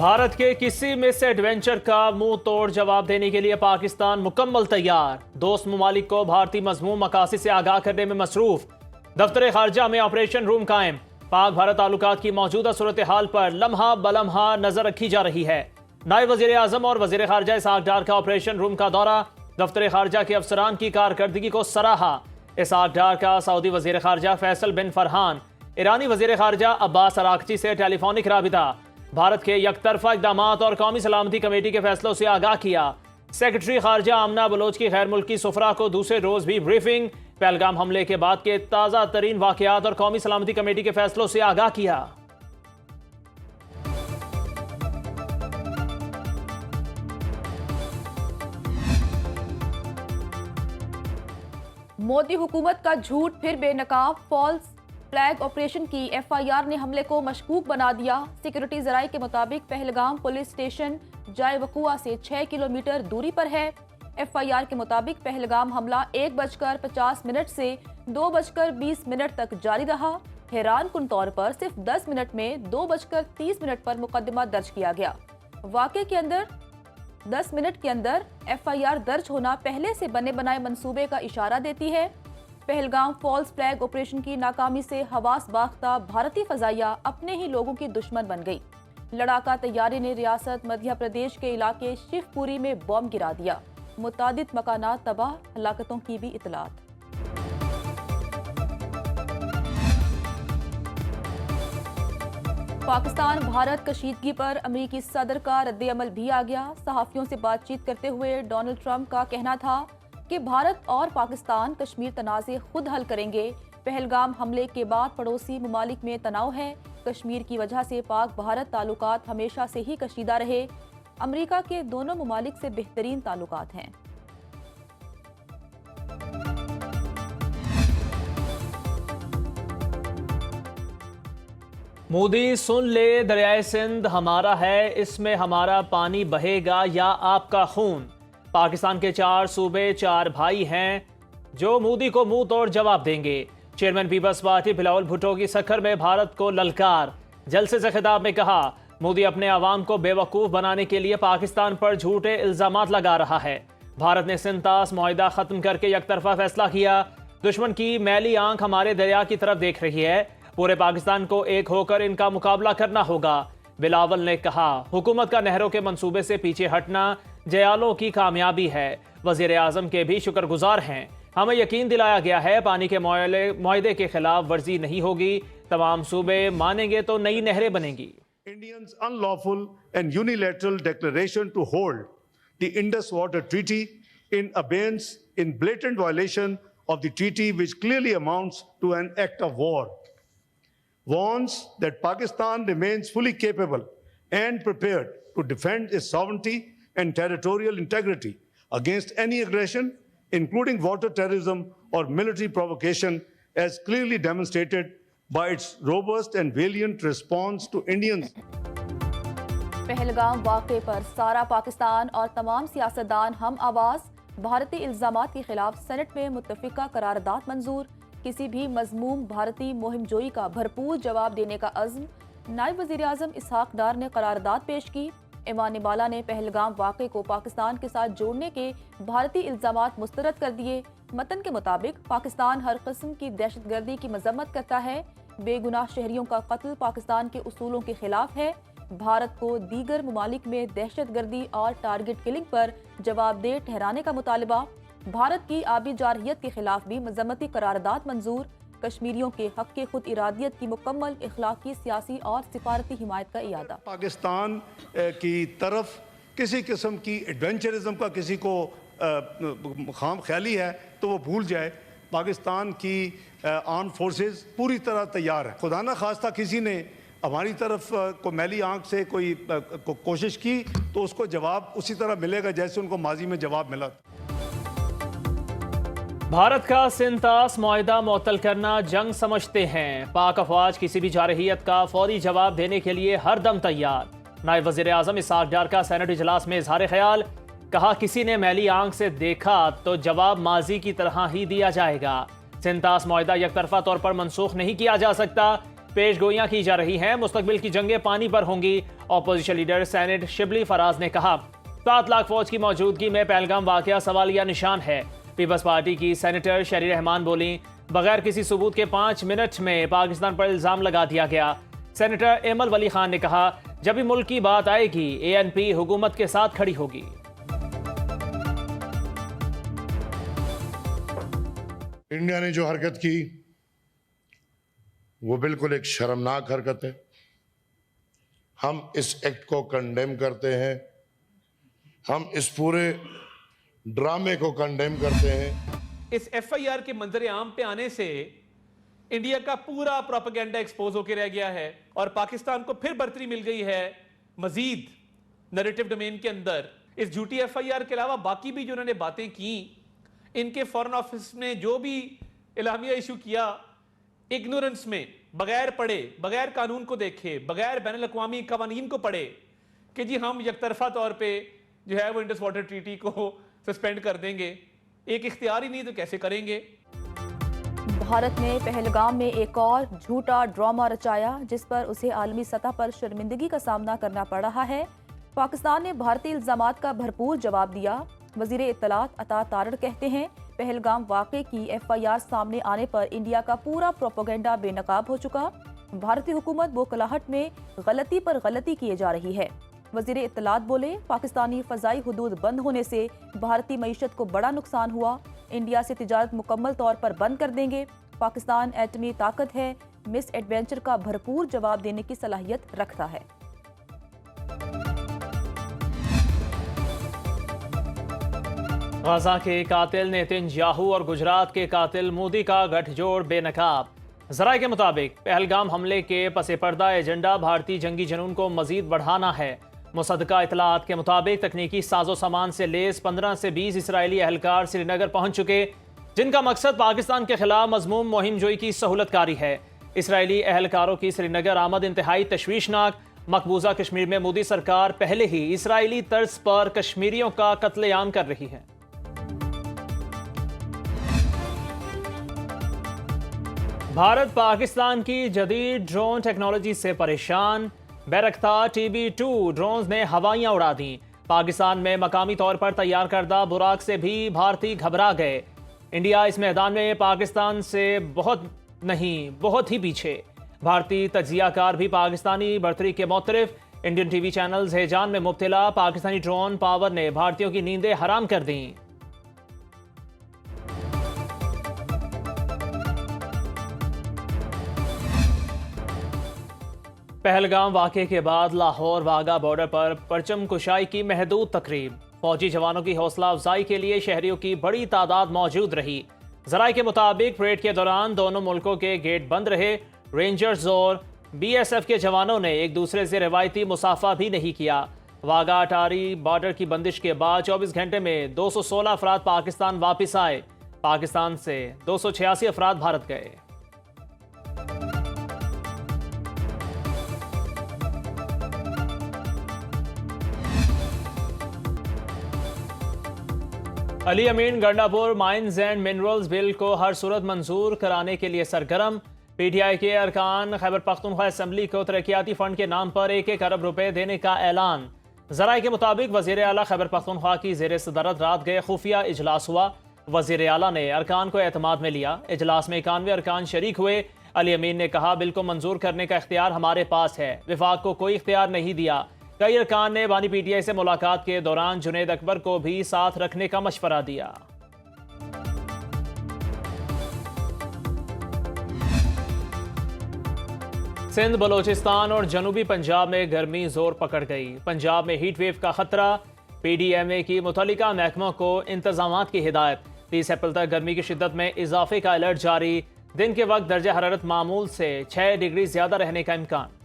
भारत के किसी miss adventure का मुंह तोड़ जवाब देने के लिए पाकिस्तान मुकम्मल तैयार। दोस्त ममालिक को भारतीय मजमूम मकासद से आगाह करने में मसरूफ। दफ्तर खारजा में ऑपरेशन रूम कायम। पाक भारत ताल्लुकात की मौजूदा सूरत हाल पर लम्हा बलम्हा नजर रखी जा रही है। नायब वजीर आजम और वजीर खारजा इसहाक डार का ऑपरेशन रूम का दौरा। दफ्तर खारजा के अफसरान की कारकर्दगी को सराहा। इसहाक डार का सऊदी वजीर खारजा फैसल बिन फरहान, ईरानी वजीर खारजा अब्बास अरागची से टेलीफोनिक राबिता। भारत के यकतरफा इकदाम और कौमी सलामती कमेटी के फैसलों से आगाह किया। सेक्रेटरी खारजा आमना बलोच की गैर मुल्की सुफरा को दूसरे रोज भी ब्रीफिंग। पहलगाम हमले के बाद के ताज़ा तरीन वाकयात और कौमी सलामती कमेटी के फैसलों से आगाह किया। मोदी हुकूमत का झूठ फिर बेनकाब। फॉल्स फ्लैग ऑपरेशन की एफआईआर ने हमले को मशकूक बना दिया। सिक्योरिटी जराये के मुताबिक पहलगाम पुलिस स्टेशन जाए वकुआ से 6 किलोमीटर दूरी पर है। एफआईआर के मुताबिक पहलगाम हमला 1:50 से 2:20 तक जारी रहा। हैरान कुन तौर पर सिर्फ 10 मिनट में 2:30 पर मुकदमा दर्ज किया गया। वाक़े के अंदर 10 मिनट के अंदर एफआईआर दर्ज होना पहले से बने बनाए मंसूबे का इशारा देती है। पहलगाम फॉल्स फ्लैग ऑपरेशन की नाकामी से हवास बाख्ता भारतीय फजाइया अपने ही लोगों की दुश्मन बन गई। लड़ाका तैयारी ने रियासत मध्य प्रदेश के इलाके शिवपुरी में बॉम्ब गिरा दिया। मुतादिद मकानात तबाह, हलाकतों की भी इतलात। पाकिस्तान भारत कशीदगी पर अमरीकी सदर का रद्द-ए-अमल भी आ गया। सहाफियों से बातचीत करते हुए डोनाल्ड ट्रंप का कहना था कि भारत और पाकिस्तान कश्मीर तनाज़े खुद हल करेंगे। पहलगाम हमले के बाद पड़ोसी ममालिक में तनाव है। कश्मीर की वजह से पाक भारत ताल्लुकात हमेशा से ही कशीदा रहे। अमरीका के दोनों ममालिक से बेहतरीन ताल्लुकात हैं। मोदी सुन ले, दरियाए सिंध हमारा है, इसमें हमारा पानी बहेगा या आपका खून। पाकिस्तान के 4 सूबे 4 भाई हैं जो मोदी को मुंह तोड़ जवाब देंगे। चेयरमैन पीपल्स पार्टी बिलावल भुट्टो की सखर में भारत को ललकार। जलसे से खिताब में कहा, मोदी अपने अवाम को बेवकूफ़ बनाने के लिए पाकिस्तान पर झूठे इल्जामात लगा रहा है। भारत ने सिंतास मुआहिदा खत्म करके यकतरफा फैसला किया। दुश्मन की मैली आंख हमारे दरिया की तरफ देख रही है। पूरे पाकिस्तान को एक होकर इनका मुकाबला करना होगा। बिलावल ने कहा, हुकूमत का नहरों के मंसूबे से पीछे हटना जयालों की कामयाबी है। वजीर आजम के भी शुक्रगुजार हैं। हमें यकीन दिलाया गया है पानी के मुआहदे के खिलाफ वर्जी नहीं होगी। तमाम सूबे मानेंगे तो नई नहरें बनेंगी। Indians' unlawful and unilateral declaration to hold the Indus Water Treaty in abeyance in blatant violation of the treaty, which clearly amounts to an act of war, warns that Pakistan remains fully capable and prepared to defend its sovereignty and territorial integrity against any aggression, including water terrorism or military provocation, as clearly demonstrated by its robust and valiant response to Indians. Pahalgam वाक़े पर सारा पाकिस्तान और तमाम सियासतदान हम आवाज़। भारतीय इल्ज़ामात के खिलाफ सेनेट में मुत्तफ़िका करारदाद मंजूर। किसी भी मज़मूम भारतीय मुहिम जोई का भरपूर जवाब देने का अज़्म। नायब वज़ीर आज़म इसहाक डार ने करारदाद पेश की। ईमान बाला ने पहलगाम वाक़े को पाकिस्तान के साथ जोड़ने के भारतीय इल्ज़ामात मुस्तरद कर दिए। मतन के मुताबिक पाकिस्तान हर किस्म की दहशतगर्दी की मजम्मत करता है। बेगुनाह शहरियों का कत्ल पाकिस्तान के उसूलों के खिलाफ है। भारत को दीगर ममालिक में दहशतगर्दी और टारगेट किलिंग पर जवाबदेह ठहराने का मुतालबा। भारत की आबी जारहियत के खिलाफ भी मजम्मती करारदाद मंजूर। कश्मीरियों के हक के खुद इरादियत की मुकम्मल इखलाकी, सियासी और सिफारती हिमायत का इयादा। पाकिस्तान की तरफ किसी किस्म की एडवेंचरिज्म का किसी को खाम ख्याली है तो वो भूल जाए। पाकिस्तान की आर्म फोर्सेस पूरी तरह तैयार है। खुदा न खास्ता किसी ने हमारी तरफ को मैली आंख से कोई कोशिश की तो उसको जवाब उसी तरह मिलेगा जैसे उनको माजी में जवाब मिला। भारत का सिंतास मुआहिदा मुअत्तल करना जंग समझते हैं। पाक अफवाज किसी भी जारहियत का फौरी जवाब देने के लिए हर दम तैयार। नायब वज़ीर आज़म इसहाक डार का सेनेट इजलास में इजहार ख्याल। कहा, किसी ने मैली आंख से देखा तो जवाब माजी की तरह ही दिया जाएगा। सिंतास मुआहिदा यकतरफा तौर पर मनसूख नहीं किया जा सकता। पेश गोइयां की जा रही हैं। मुस्तकबिल की जंगें पानी पर होंगी। Opposition leader senate Shibli Faraz ने कहा 7 लाख फौज की मौजूदगी में पहलगाम वाकया सवालिया निशान है। पीपल्स पार्टी की सेनेटर शरी रहमान बोली बगैर किसी सबूत के 5 मिनट में पाकिस्तान पर इल्जाम लगा दिया गया। सेनेटर एमल वली खान ने कहा जब भी मुल्क की बात आएगी ANP हुकूमत के साथ खड़ी होगी। इंडिया ने जो हरकत की वो बिल्कुल एक शर्मनाक हरकत है। हम इस एक्ट को कंडेम करते हैं। हम इस पूरे ड्रामे को कंडेम करते हैं। इस FIR के मंजर आम पे आने से इंडिया का पूरा प्रोपेगेंडा एक्सपोज होकर रह गया है और पाकिस्तान को फिर बढ़तरी मिल गई है मजीद नैरेटिव डोमेन के अंदर। इस झूठी FIR के अलावा बाकी भी जो उन्होंने बातें की, इनके फॉरेन ऑफिस ने जो भी इलामिया इशू किया इग्नोरेंस में, बगैर पढ़े, बगैर कानून को देखे, बगैर बैनुल अक़वामी कवानीन को पढ़े कि जी हम यकतरफा तौर पे जो है वो इंडस वाटर ट्रीटी को सस्पेंड कर देंगे। एक इख्तियार ही नहीं तो कैसे करेंगे। भारत ने पहलगाम में एक और झूठा ड्रामा रचाया जिस पर उसे आलमी सतह पर शर्मिंदगी का सामना करना पड़ रहा है। पाकिस्तान ने भारतीय इल्जामात का भरपूर जवाब दिया। वजीर इत्तलात अता तारड़ कहते हैं पहलगाम वाक़े की FIR सामने आने पर इंडिया का पूरा प्रोपेगेंडा बेनकाब हो चुका। भारतीय हुकूमत बोखलाहट में गलती पर गलती किए जा रही है। वजीर इत्तलात बोले पाकिस्तानी फ़ज़ाई हुदूद बंद होने से भारतीय मईशत को बड़ा नुकसान हुआ। इंडिया से तिजारत मुकम्मल तौर पर बंद कर देंगे। पाकिस्तान एटमी ताकत है, मिस एडवेंचर का भरपूर जवाब देने की सलाहियत रखता है। गाजा के कातिल नेतन्याहू और गुजरात के कातिल मोदी का गठजोड़ बेनकाब। जराये के मुताबिक पहलगाम हमले के पसे पर्दा एजेंडा भारतीय जंगी जुनून को मजीद बढ़ाना है। मुसद्दका इतलात के मुताबिक तकनीकी साजो सामान से लेस 15 से 20 इसराइली अहलकार श्रीनगर पहुंच चुके, जिनका मकसद पाकिस्तान के खिलाफ मजमूम मुहिम जोई की सहूलतकारी है। इसराइली अहलकारों की श्रीनगर आमद इंतहाई तशवीशनाक। मकबूजा कश्मीर में मोदी सरकार पहले ही इसराइली तर्ज पर कश्मीरियों का कत्लेआम कर रही है। भारत पाकिस्तान की जदीद ड्रोन टेक्नोलॉजी से परेशान। बैरक्तार TB2 ड्रोन्स ने हवाइयां उड़ा दी। पाकिस्तान में मकामी तौर पर तैयार करदा बुराक से भी भारतीय घबरा गए। इंडिया इस मैदान में पाकिस्तान से बहुत ही पीछे। भारतीय तज्जियाकार भी पाकिस्तानी बढ़तरी के मुतरिफ। इंडियन TV चैनल्स हैजान में मुब्तला। पाकिस्तानी ड्रोन पावर ने भारतीयों की नींदें हराम कर दी। पहलगाम वाक़े के बाद लाहौर वाघा बॉर्डर पर परचम कुशाई की महदूद तकरीब। फौजी जवानों की हौसला अफजाई के लिए शहरियों की बड़ी तादाद मौजूद रही। जराये के मुताबिक परेड के दौरान दोनों मुल्कों के गेट बंद रहे। रेंजर्स और BSF के जवानों ने एक दूसरे से रवायती मुसाफा भी नहीं किया। वाघा अटारी बॉर्डर की बंदिश के बाद 24 घंटे में 216 अफराद पाकिस्तान वापस आए। पाकिस्तान से 286 अफराद भारत गए। Ali Amin Gandapur mines and minerals bill को हर सूरत मंजूर कराने के लिए सरगर्म। PTI के अरकान खैबर पख्तूनख्वा असम्बली को तरक्याती फंड के नाम पर 1-1 अरब रुपए देने का ऐलान। जराये के मुताबिक वजीर आला खैबर पख्तूनख्वा की जेर सदारत रात गए खुफिया इजलास हुआ। वजीर आला ने अरकान को एतमाद में लिया। इजलास में 91 अरकान शरीक हुए। अली अमीन ने कहा बिल को मंजूर करने का इख्तियार हमारे पास है, विफाक को कोई इख्तियार नहीं दिया। कई अरकान ने बानी PTI से मुलाकात के दौरान जुनैद अकबर को भी साथ रखने का मशवरा दिया। सिंध, बलोचिस्तान और जनूबी पंजाब में गर्मी जोर पकड़ गई। पंजाब में हीट वेव का खतरा। PDMA की मुतल्लिका महकमों को इंतजामात की हिदायत। 30 अप्रैल तक गर्मी की शिद्दत में इजाफे का अलर्ट जारी। दिन के वक्त दर्जा हरारत मामूल से 6 डिग्री ज्यादा रहने का इम्कान।